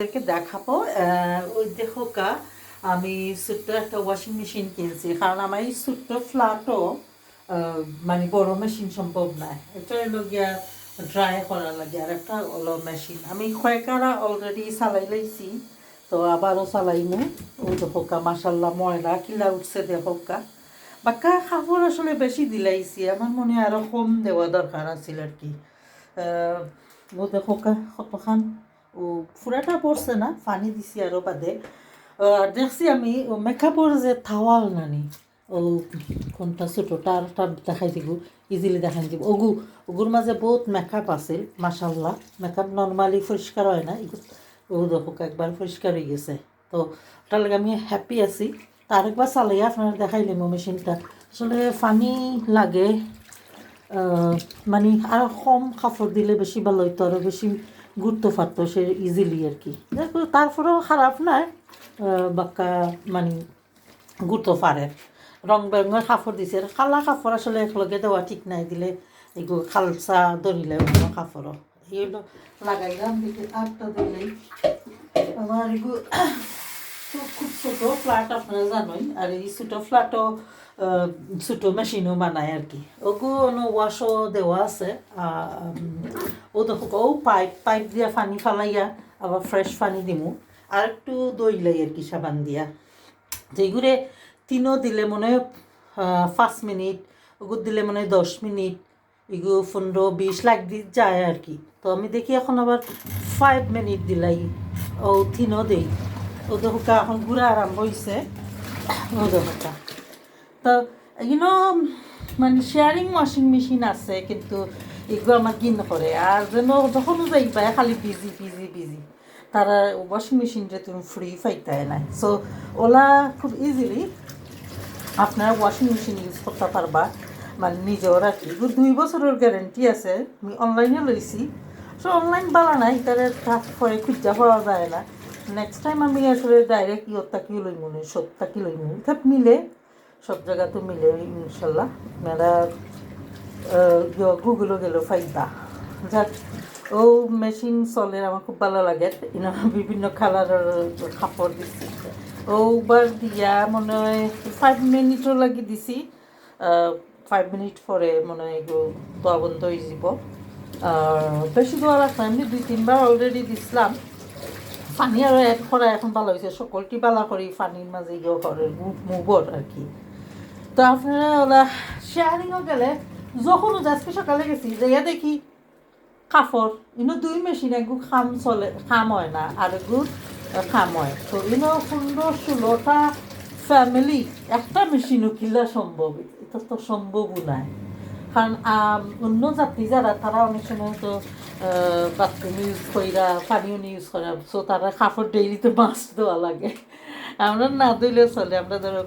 আপনাদেরকে দেখাবো ওই দেখো আমি ছোট্ট একটা ওয়াশিং মেশিন কিনছি, কারণ আমার এই ছোট্ট ফ্ল্যাটও মানে বড় মেশিন সম্ভব নয়। এটা হলো গিয়া ড্রাই করার লাগে আর একটা হলো মেশিন আমি কয়েকটা অলরেডি চালাই লাইছি, তো আবারও চালাইমু। ওই দেখো মাসাল্লাহ ময়লা কিলা উঠছে দেখো বাক্কা কাপড় আসলে বেশি দিলাইছি, আমার মনে হয় আরও কম দেওয়া দরকার আছিল আর কি। ও দেখো কতখান ও ফুরাটা পড়ছে না, পানি দিছি আরও বাদে। দেখছি আমি ও মেকআপর যে থাওয়াল নানি ও কোনটা ছোটো তার দেখাই দিব, ইজিলি দেখাই দিব। ওগুর মাঝে বহুত মেকআপ আছিল মাসাল্লাহ। মেকআপ নর্মালি পরিষ্কার হয় না, ও দেখো একবার পরিষ্কার হয়ে গেছে। তো ওটার লাগে আমি হ্যাপি আছি। তার একবার চালাই আপনার দেখাইলাম মেশিনটা। আসলে পানি লাগে, মানে আরও কম কাপড় দিলে বেশি ভালো হইতো, আরও বেশি গুরুত্ব পারতো সে ইজিলি আর কি। তারপরেও খারাপ নয়, বাক্কা মানে গুরুত্ব পারে। রং বেরঙের কাপড় দিছে, কালা কাপড় আসলে একলগে দেওয়া ঠিক নাই, দিলে এগুলো খালসা ধরিলে কোনো কাপড়ও এইগুলো লাগাইলাম দিকে আটটা দিলেই আমার এগুলো খুব ছোটো ফ্ল্যাট আপনারা জানোই। আর এই ছোটো ফ্ল্যাটও ছোটো মেশিনও বানায় আর কি। ওগুলো ওয়াশও দেওয়া আছে। ও দেখো ও পাইপ দিয়া পানি ফালাইয়া আবার ফ্রেশ পানি দিমু, আর একটু দইলাই আর কি সাবান দিয়া। তো এগুলো তিনও দিলে মনে হয় 5 মিনিট, ওগুলো দিলে মনে হয় 10 মিনিট, এগুলো 15-20 লাখ যায় আর কি। তো আমি দেখি এখন আবার 5 মিনিট দিলাই ও তিনও দেই। ও দেখো এখন ঘুরা আরম্ভ হয়েছে। ও দেখো তো ইউনো মানে শেয়ারিং ওয়াশিং মেশিন আছে, কিন্তু এগুলো আমার কিন করে আর যেন যখনও যাইবা খালি বিজি বিজি বিজি। তারা ওয়াশিং মেশিনটা তুমি ফ্রি পাইতে নাই। সো ওলা খুব ইজিলি আপনারা ওয়াশিং মেশিন ইউজ করতে পারবা, মানে নিজের আর কি। 2 বছরের গ্যারেন্টি আছে, আমি অনলাইনে লইছি। সো অনলাইন বালা নাই, তারা কাজ করে খুঁজা পাওয়া যায় না। নেক্সট টাইম আমি আসলে ডাইরেক্ট ইয়ত্তাকি লইমু না, সত্যাকি লইমু, এটা মিলে সব জায়গা তো মিলে ইনশাল্লাহ। আপনারা গুগলও গেল ফাইদা যাক। ও মেশিন চলে আমার খুব ভালো লাগে। বিভিন্ন কালারের কাপড় দিচ্ছি ওবার দিয়া মনে হয় 5 মিনিটও লাগি দিছি। 5 মিনিট পরে মনে হয় এগুলো দোয়া বন্ধ হয়ে যাব। বেশি দোয়া রাখলাম, এমনি 2-3 বার অলরেডি দিছিলাম। পানি আরও অ্যাড করা এখন ভালো হয়েছে, সকলটি বালা করি পানির মাঝে ইয়ে করে মুগর আর কি। তো আপনারা ওলা শেয়ারিংও গেলে যখনও আজকে সকালে গেছি যাইয়া দেখি কাপড় 2 মেশিন, এগু খাম চলে, খাম হয় না আর এগু খাম হয়। তো 15-16টা ফ্যামিলি একটা মেশিনও কিলা সম্ভব? এটা তো সম্ভবও নাই। কারণ অন্য জাতি যারা তারা অনেক সময় তো বাথরুম ইউজ কইরা পানিও ইউজ করা, সো তারা কাপড় ডেইলিতে মাছ দেওয়া লাগে। আমরা না দিলেও চলে, আমরা ধরো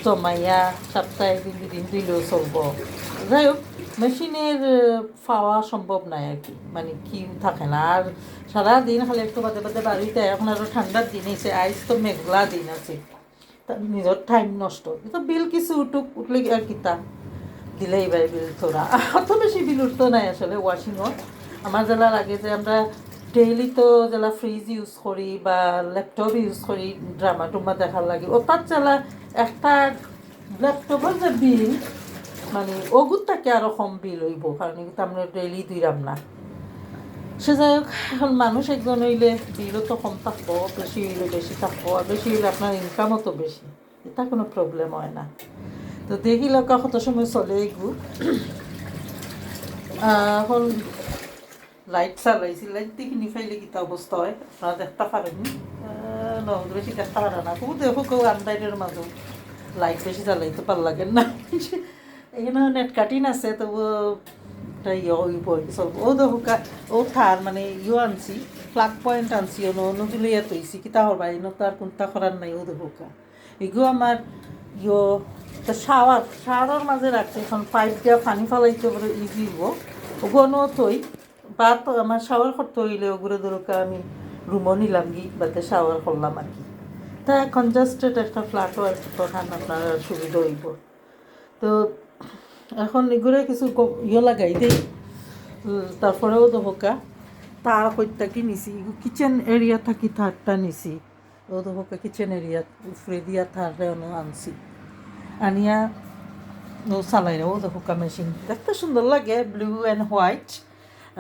জমাইয়া সপ্তাহে 2 দিন দিলেও চলবো। যাই হোক, মেশিনের পাওয়া সম্ভব নয় আর কি, মানে কি থাকে না। আর সারাদিন খালি একটু বাদে বাদে বাড়িতে, এখন আরও ঠান্ডার দিন এসে, আইস তো মেঘলা দিন আছে, নিজের টাইম নষ্ট। কিন্তু বিল কিছু উঠলে আর কি তা দিলেই বাই বিল তোরা অত বেশি বিল উঠতো নাই আসলে ওয়াশিংও। আমার যেটা লাগে যে আমরা ডেইলি তো যেটা ফ্রিজ ইউজ করি বা ল্যাপটপ ইউজ করি ড্রামা টুমা দেখার লাগে, ও তার যেটা একটা ল্যাপটপের যে বিল মানে ওগুর থেকে আরও কম বিল হইব, কারণ কিন্তু আমরা ডেইলি দিলাম না। সে যাই হোক, এখন মানুষ একজন হইলে বিলও তো কম থাকবো, বেশি হইলে বেশি থাকবো, আর বেশি হইলে আপনার ইনকামও তো বেশি, এটা কোনো প্রবলেম হয় না। তো দেখি লোক কত সময় চলে এগু। এখন লাইট চালাইছি, লাইট দেখি নিফাইলে কিতা অবস্থা হয় আপনারা দেখতে পারেন। বেশি দেখতে পারে না, খুব দেখো কেউ আন্দাইরের মাঝে লাইট বেশি চালাইতে পার লাগেন না। এখানে নেট কাটিন আছে, তবু ও দেখো ও থার মানে আনছি, প্লাগ পয়েন্ট আনছি, অন্যগুলো ইয়াত হয়েছি কিতা হরবা ইনো তার কোনটা করার নাই। ও দেখো এগুলো আমার শাওয়ারের মাঝে রাখছে, এখন পাইপ দিয়া পানি ফালাইতে পারে ইজি হবো। ওগুলো থই বা তো আমার শাওয়ার করতে হইলে ওগুলো দরকার আমি রুমও নিলাম গি বাতে শাওয়ার করলাম আর কি। তা কনজাস্টেড একটা ফ্ল্যাটও আছে, তখন আপনার সুবিধা হইব। তো এখন এগুলো কিছু লাগাই দিই, তারপরেও তো হোকা তার কইটা কি নিছি কিচেন এরিয়া থাকি থারটা নিছি ও দেখো কিচেন এরিয়া উফরে দিয়া থারে আনছি আনিয়া ও চালাই ও দেখো মেশিন দেখতে সুন্দর লাগে ব্লু অ্যান্ড হোয়াইট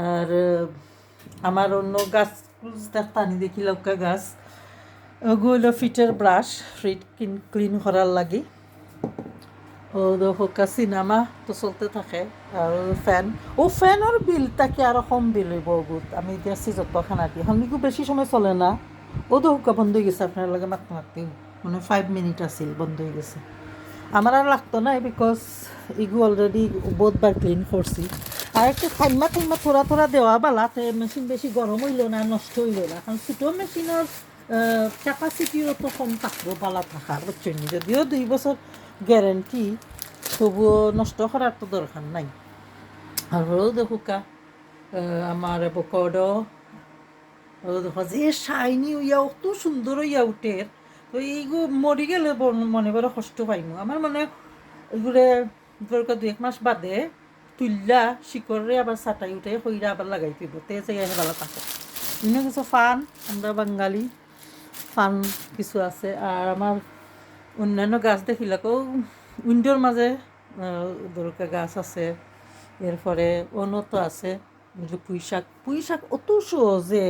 আর আমার অন্য গাছ টানি দেখি লৌকা গাছ ওগুলো ফিটের ব্রাশ ফিট ক্লিন করার লাগে ও দেখো সিনেমা তো চলতে থাকে আর ফ্যানের বিলটাকে আরও কম বিল হইব বহুত আমি দেখছি যতখানা দিয়ে এখন খুব বেশি সময় চলে না ও দেখো বন্ধ হয়ে গেছে আপনার লাগে মাত মাতি মানে 5 মিনিট আছিল বন্ধ হয়ে গেছে আমার আর লাগতো না বিকজ এগু অলরেডি বহুতবার ক্লিন করছি আর একটু থাইমা থোড়া থোড়া দেওয়া বালাতে মেশিন বেশি গরম হইল না নষ্ট হইল না কারণ ছোটো মেশিনের ক্যাপাসিটিও তো কম থাকবো বালা থাকার বুঝছেন যদিও 2 বছর গ্যারেন্টি তবুও নষ্ট করার তো দরকার নাই আর দেখো আমার অ্যাভোকাডো দেখো যে শাইনি হইয়া অত সুন্দর হইয়া উঠে তো এইগু মরি গেলে মনে বড় কষ্ট পাইমু আমার মনে এগুলো দরকার 2-1 মাস বাদে তুললা শিকড়ে আবার ছাটাই উঠে হইরা আবার লাগাই দিব তে জায়গায় ভালো থাকে অন্য কিছু ফান আমরা বাঙালি ফান কিছু আছে আর আমার অন্যান্য গাছ দেখিলাকেও উইন্ডোর মাঝে দরকার গাছ আছে এরপরে অনত আছে পুঁই শাক অত সহজে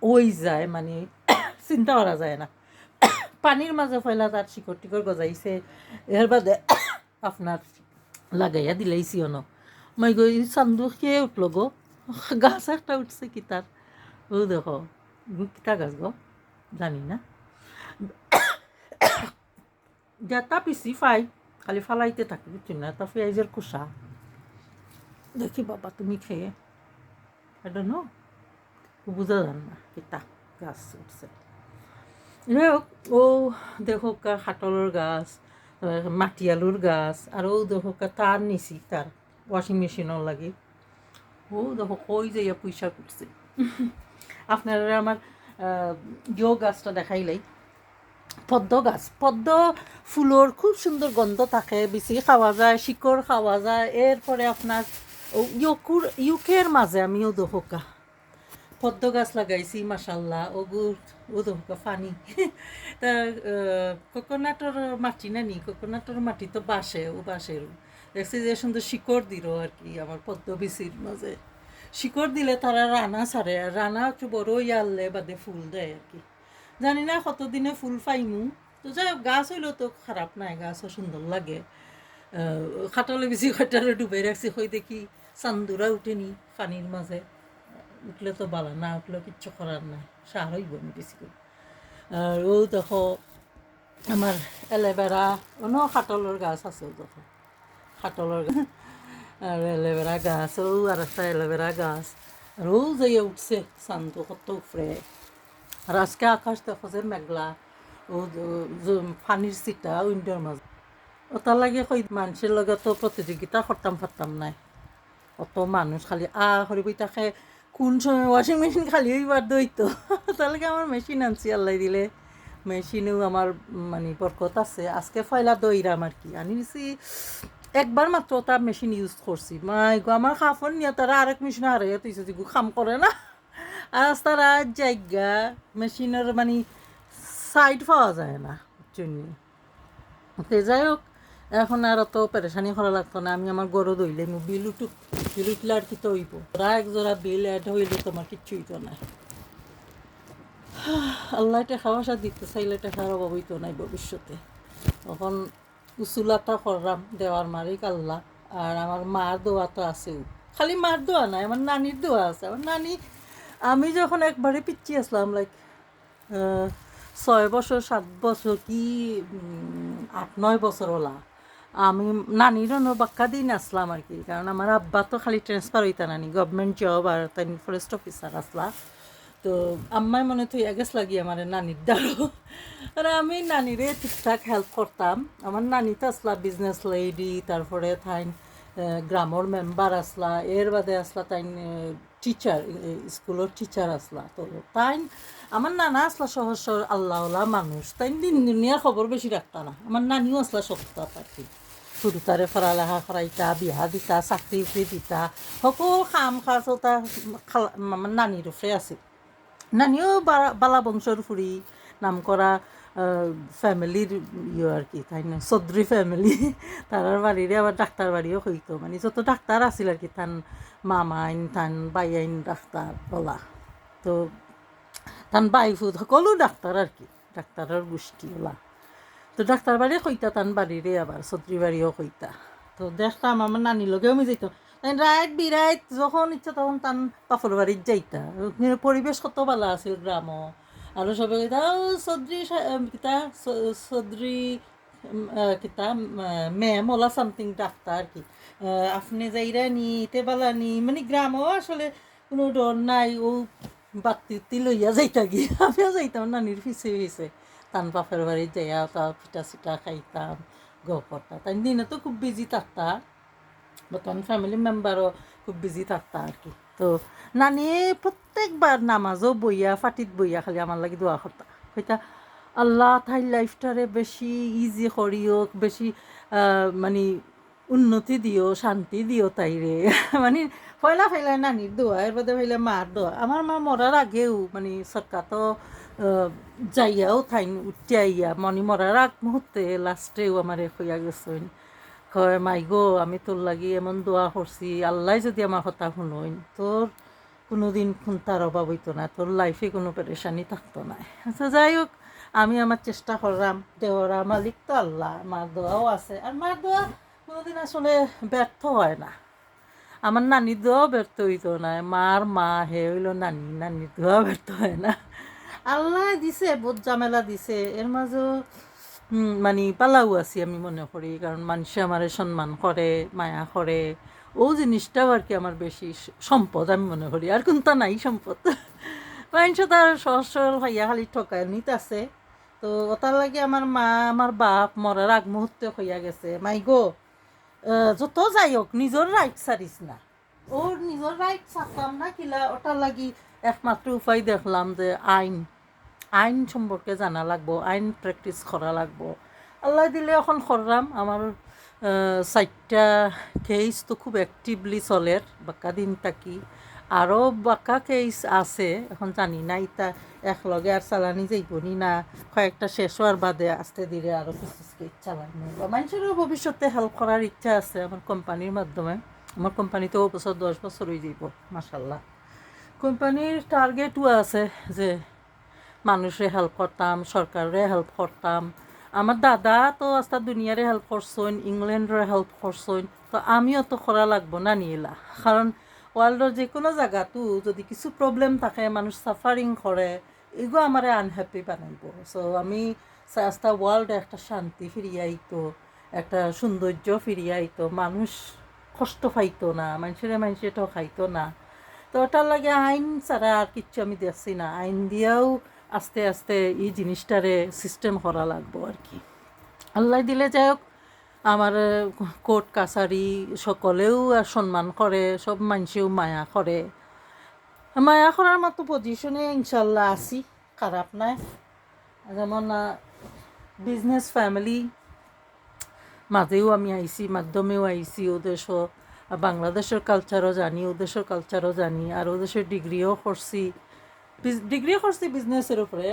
ওই যায় মানে চিন্তা করা যায় না পানির মাঝে ফেলা তার শিকড় টিকড় গজাইছে এর বাদে আপনার লাগাইয়া দিলাইছি অন মই গই চান্দু খেয়ে উঠল গো গাছ একটা উঠছে কিতার ও দেখো কিতা গাছ গো জানি না যেটা পিসি ফাই খালি ফালাইতে থাকি বুঝছি না তা পেঁয়াজের কুসা দেখি বাবা তুমি খেয়ে এটা নো বুঝা যান না কিতা গাছ উঠছে যাই হোক ও দেখো হাটলের গাছ মাটি আলুর গাছ আর ও দেখো তার নিছি তার ওয়াশিং মেশিনও লাগে ও দেখো কই যাইয়া পয়সা করছে আপনারা আমার গাছটা দেখাইলাই পদ্ম ফুলের খুব সুন্দর গন্ধ থাকে বেশি খাওয়া যায় শিকড় খাওয়া যায় এরপরে আপনার ইউকের মাঝে আমিও দোহকা পদ্ম গাছ লাগাইছি মাশাল্লাহ ও দোহকা ফানি তা কোকোনাটের মাটি নানি কোকোনাটের মাটি তো বাঁশের দেখছি যে সুন্দর শিকড় দিল আর কি আমার পদ্ম বিচির মাঝে শিকড় দিলে তারা রানা ছাড়ে আর রানা একটু বড় ইয়ারলে বাদে ফুল দেয় আর কি জানি না কতদিনে ফুল পাইমু তো যাই হোক গাছ হইলেও তো খারাপ নাই গাছও সুন্দর লাগে খাটলে বেশি খাটালে ডুবাই রাখছি হই দেখি চান্দুরা উঠেনি পানির মাঝে উঠলে তো বালা না উঠলেও কিচ্ছু করার নাই সার হইব আমি বেশি করে আর ও দেখো আমার এলোভেরা অন্য খাটলের গাছ আছে দেখো খাটলের গাছ আর এলোভেরা গাছ ও আর একটা এলোভেরা গাছ আর ও যাইয়া উঠছে চান্দু কত উপরে আর আজকে আকাশ দেখো যে মেঘলা ও পানির চিটা উইন্ডোর মাঝে ওটার লাগে কই মানুষের লগে তো প্রতিযোগিতা করতাম নাই অত মানুষ খালি হরি বই তাকে কোন সময় ওয়াশিং মেশিন খালি হইবার দইতো তার লাগে আমার মেশিন আনছি আল্লাহ দিলে মেশিনেও আমার মানে বরকত আছে আজকে ফয়লা দইরাম আর কি আনি নিছি একবার মাত্র তার মেশিন ইউজ করছি আমার খাফন নিয়ে তারা আরেক মেশিন হারাইয়া তুইছে যে খাম করে না আর তারা জায়গা মেশিনের মানে সাইড পাওয়া যায় না জন্য যাই হোক এখন আর অত পেরেশানি করা লাগতো না আমি আমার গরু দইলে বিল উঠলে আর কি তো হইব ওরা এক জোড়া বিল অ্যাড হইলে তোমার কিচ্ছু হইতো না আল্লাহ টাকা পয়সা দিতে চাইলে টাকার অভাব হইতো নাই ভবিষ্যতে তখন উচুলাটা করলাম দেওয়ার মালিক আল্লাহ আর আমার মার দোয়া তো আছেও খালি মার দোয়া নাই আমার নানির দোয়া আছে আমার নানি আমি যখন একবারে পিচ্ছি আসলাম লাইক 6 বছর 7 বছর কি 8-9 বছর হলা আমি নানিরও বাক্কা দিন আসলাম আর কি কারণ আমার আব্বা তো খালি ট্রান্সফার হইতা নানি গভর্নমেন্ট জব আর তাই ফরেস্ট অফিসার আসলা তো আম্মাই মনে তো এগেস লাগি আমার নানির দ্বারও আর আমি নানিরে ঠিকঠাক হেল্প করতাম আমার নানি তো আসলা বিজনেস লেডি তারপরে তাই গ্রামের মেম্বার আসলা এর বাদে আসলা তাই টিচার স্কুলের টিচার আসলা তো তাই আমার নানা আসলা সহজ আল্লাহওয়ালা মানুষ তাই দিন দুনিয়ার খবর বেশি রাখতা না আমার নানিও আসলা সপ্তাহ আর কি সৰুতাৰে পঢ়ালেখা কৰাইতা বিয়া দিতা চাকৰি উকৰি দিতা সকলো কাম কাজ তাৰ আমাৰ নানীৰ ওপৰে আছিল নানিও বালা বংশৰ ফুৰি নাম কৰা ফ্যামিলির আর কি তাই না চৌধুরী ফ্যামিলি তারার বাড়িরে আবার ডাক্তার বাড়িও হইতো মানে যত ডাক্তার আছিল আর কি তান মামাইন তান বাইয়াইন ডাক্তার বলা তো তান বাইফুত সকলো ডাক্তার আর কি ডাক্তারের গোষ্ঠী ওলা তো ডাক্তার বাড়ি কইতা তান বাড়িরে আবার চৌধুরী বাড়িও কইতা তো দেখতাম আমার নানির লগেও আমি যাইতাম তাই রাত বিরাত যখন ইচ্ছা তখন তান বাপর বাড়ির যাইতা পরিবেশ কত ভালো আছিল গ্রামও আৰু চবে কইতা চৌধুৰী কিতা চৌধুৰী কিতা ম্যাম ওলা সামথিং ডাক্তার কি আপনি যাইরা নি ইতে বালা নি মানে গ্রামও আসলে কোনো ডর নাই ও বাতি লইয়া যাইতা কি আমিও যাইতাম নানির পিছে পিছে তান বাপের বাড়ির যাইয়া তা পিঠা চিঠা খাইতাম গপ করতাম তাই দিনে তো খুব বিজি থাকতা বর্তমান ফ্যামিলি মেম্বারও খুব বিজি থাকতা আর কি তো নানি প্রত্যেকবার নামাজও বইয়া ফাটিত বইয়া খালি আমার লাগে দোয়া করতা কইতা আল্লাহ তাই লাইফটারে বেশি ইজি করিও বেশি মানে উন্নতি দিও শান্তি দিও তাইরে মানে ফয়লা ফেলা নানির দোয়া এর বাদে ফেলে মার দোয়া আমার মা মরার আগেও মানে সরকার তো যাইয়াও থাইন উঠিয়াইয়া মনি মরার আগ মুহূর্তে লাস্টেও আমার হইয়া গেছেন কয় মাই গো আমি তোর লাগি এমন দোয়া করছি আল্লাহ যদি আমার কথা শুনোইন তোর কোনো দিন তার অভাব হইতো না তোর লাইফে কোনো পেরেশানি থাকতো না আচ্ছা যাই হোক আমি আমার চেষ্টা করলাম দেওয়ারা মালিক তো আল্লাহ মার দোয়াও আছে আর মার দোয়া কোনোদিন আসলে ব্যর্থ হয় না আমার নানির দোয়াও ব্যর্থ হইতো না মার মা হে হইল নানি নানির দোয়াও ব্যর্থ হয় না আল্লাহ দিছে বহুত ঝামেলা দিছে এর মাঝেও মানে পালাও আছি আমি মনে করি কারণ মানুষে আমার সম্মান করে মায়া করে ও জিনিসটাও আর কি আমার বেশি সম্পদ আমি মনে করি আর কোনটা নাই সম্পদ মানুষ তার সহজ সরল ভাইয়া খালি ঠকায় নিতে আছে তো ওটার লাগে আমার মা আমার বাপ মরার আগ মুহূর্তে হইয়া গেছে মাই গো যত যাই হোক নিজের রাইট সারিস না ওর নিজের রাইট ছাড়তাম না কিলা ওটার লাগি একমাত্র উপায় দেখলাম যে আইন সম্পর্কে জানা লাগবো আইন প্র্যাকটিস করা লাগবো আল্লাহ দিলে এখন করলাম আমার 4টা কেস তো খুব অ্যাক্টিভলি চলের বাক্কা দিন থাকি আরও বাক্কা কেস আছে এখন জানি না ইতা একলগে আর চালানি যাইবনি না কয়েকটা শেষ হওয়ার বাদে আস্তে ধীরে আরও কিছু কেস চালানি বা মানুষেরও ভবিষ্যতে হেল্প করার ইচ্ছা আছে আমার কোম্পানির মাধ্যমে আমার কোম্পানিতেও বছর 10 বছর হয়ে যাইব মাশাল্লাহ কোম্পানির টার্গেটও আছে যে মানুষে হেল্প করতাম সরকারে হেল্প করতাম আমার দাদা তো আস্তা দুনিয়ারে হেল্প করছেন ইংল্যান্ডরে হেল্প করছেন তো আমিও তো করা লাগবো না নিয়েলা কারণ ওয়ার্ল্ডের যে কোনো জায়গাতো যদি কিছু প্রবলেম থাকে মানুষ সাফারিং করে এগুলো আমার আনহ্যাপি বানাইব সো আমি আস্তা ওয়ার্ল্ডে একটা শান্তি ফিরিয়ে আইতো একটা সৌন্দর্য ফিরিয়ে আইতো মানুষ কষ্ট পাইতো না মানুষে ঠকাইতো না তো ওটার লাগে আইন ছাড়া আর কিচ্ছু আমি দেখছি না আইন দিয়েও আস্তে আস্তে এই জিনিসটারে সিস্টেম করা লাগবো আর কি আল্লাহ দিলে যাই হোক আমার কোর্ট কাছারি সকলেও সম্মান করে সব মানুষেও মায়া করে মায়া করার মতো পজিশনে ইনশাল্লাহ আছি খারাপ নাই যেমন বিজনেস ফ্যামিলি মাঝেও আমি আইছি মাধ্যমেও আইছি ওদেশ বাংলাদেশের কালচারও জানি ওদেশের কালচারও জানি আর ওদেশের ডিগ্রিও করছি বিজনেসের উপরে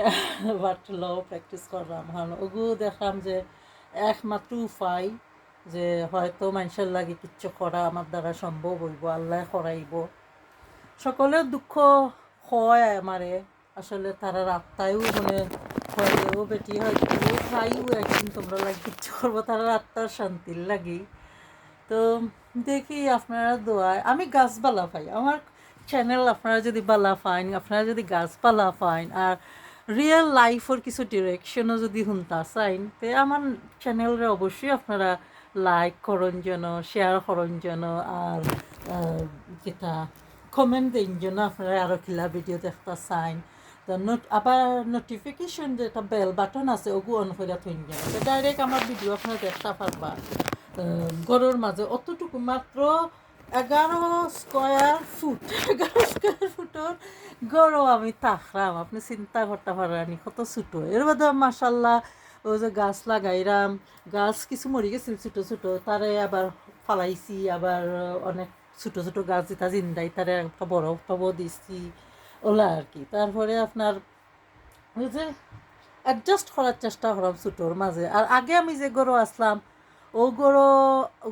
বাট ল প্র্যাকটিস করলাম কারণ ওগু দেখলাম যে একমাত্র উপায় যে হয়তো মানুষের লাগে কিচ্ছু করা আমার দ্বারা সম্ভব হইব আল্লাহ করাইব সকলের দুঃখ হয় আমারে আসলে তারা আত্মায়ও মানে হয় ও বেটি হয়তো ও খাইও একদিন তোমরা লাগে কিচ্ছু করবো তারা আত্মার শান্তির লাগি তো দেখি আপনারা দোয়ায় আমি গাছপালা পাই আমার চ্যানেল আপনারা যদি বালা পাইন আপনারা যদি গাছপালা পাইন আর রিয়েল লাইফের কিছু ডিরেকশনও যদি শুনতে চাইন তে আমার চ্যানেলরে অবশ্যই আপনারা লাইক করুন যেন শেয়ার করুন যেন আর যেটা কমেন্ট দিন যেন আপনারা আরও খিলা ভিডিও দেখতে চাইন আবার নোটিফিকেশন যেটা বেল বাটন আছে ওগু অন করে থইন যেন ডাইরেক্ট আমার ভিডিও আপনারা দেখতে পারবা ঘরের মাঝে অতটুকু মাত্র 11 স্কোয়ার ফুটর গরও আমি থাকলাম আপনি চিন্তা করতে পারেন কত ছোটো এর মধ্যে মাশাল্লাহ ওই যে গাছ লাগাইলাম, গাছ কিছু মরে গেছিল ছোটো ছোটো, তারে আবার ফালাইছি, আবার অনেক ছোটো ছোটো গাছ যেটা জিন্দাই তারে একটা বড় টব দিছি, ওলা আর কি। তারপরে আপনার ওই যে অ্যাডজাস্ট করার চেষ্টা করলাম ছোটোর মাঝে। আর আগে আমি যে গরু আসলাম, ও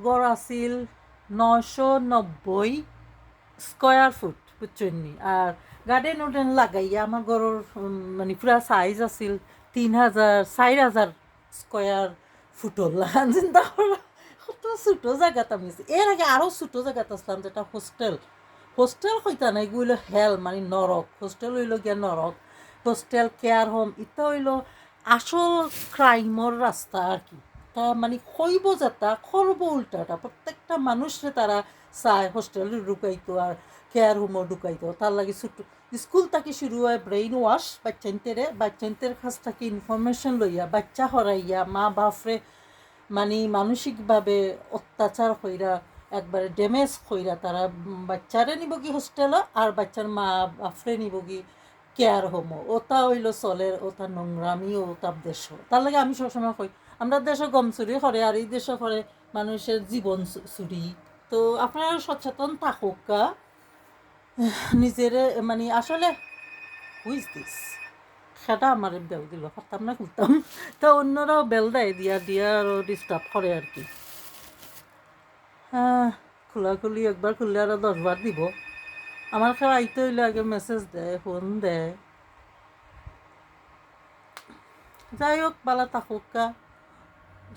গড় আছিল 990 স্কোয়ার ফুট, বুঝছেন নি। আর গার্ডেন উডেন লাগাইয়া আমার গরুর মানে পুরা সাইজ আছিল 3,000 4,000 স্কোয়ার ফুটর লাগান। চিন্তা করো কত ছোটো জায়গাত আমি আছি। এর আগে আরও ছোটো জায়গাত আসলাম, যেটা হোস্টেল। হোস্টেল হইতা না, এগুলো হইল হেল মানে নরক। হোস্টেল হইল গিয়া নরক। হোস্টেল, কেয়ার হোম, এটা হইল আসল ক্রাইমর রাস্তা আর কি। তা মানে খইব যাতা খরব উল্টাটা, প্রত্যেকটা মানুষরে তারা চায় হোস্টেলে ঢুকাইতো আর কেয়ার হোমও ঢুকাইতো। তার লাগে ছোট স্কুল থেকে শুরু হয় ব্রেইন ওয়াশ বাচ্চাইনতের কাছ থেকে ইনফরমেশন লইয়া বাচ্চা হরাইয়া মা বাপরে মানে মানসিকভাবে অত্যাচার কইরা একবারে ড্যামেজ কইরা তারা বাচ্চারে নিব কি হোস্টেলও, আর বাচ্চার মা বাপরে নিব কি কেয়ার হোমও। ওটা হইল চলের, ওটা নোংরামি, ওটা দেশ। তার লাগে আমি সবসময় কই আমরা দেশে গম চুরি করে আর এই দেশে করে মানুষের জীবন চুরি। তো আপনারা সচেতন থাকুক, নিজের মানে আসলে হুইজ দিস সেটা আমার বেল দিল, পারতাম না খুলতাম। তো অন্যরাও বেল দেয়, দিয়া দিয়া আরও ডিস্টার্ব করে আর কি। হ্যাঁ, খোলাখুলি একবার খুললে আরও 10 বার দিব। আমার কেউ আইতে হইলে আগে মেসেজ দেয়, ফোন দেয়। যাই হোক, ভালো থাকুক,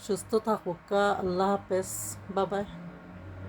সুস্থ থাকুক। আল্লাহ হাফেজ, বাবাই।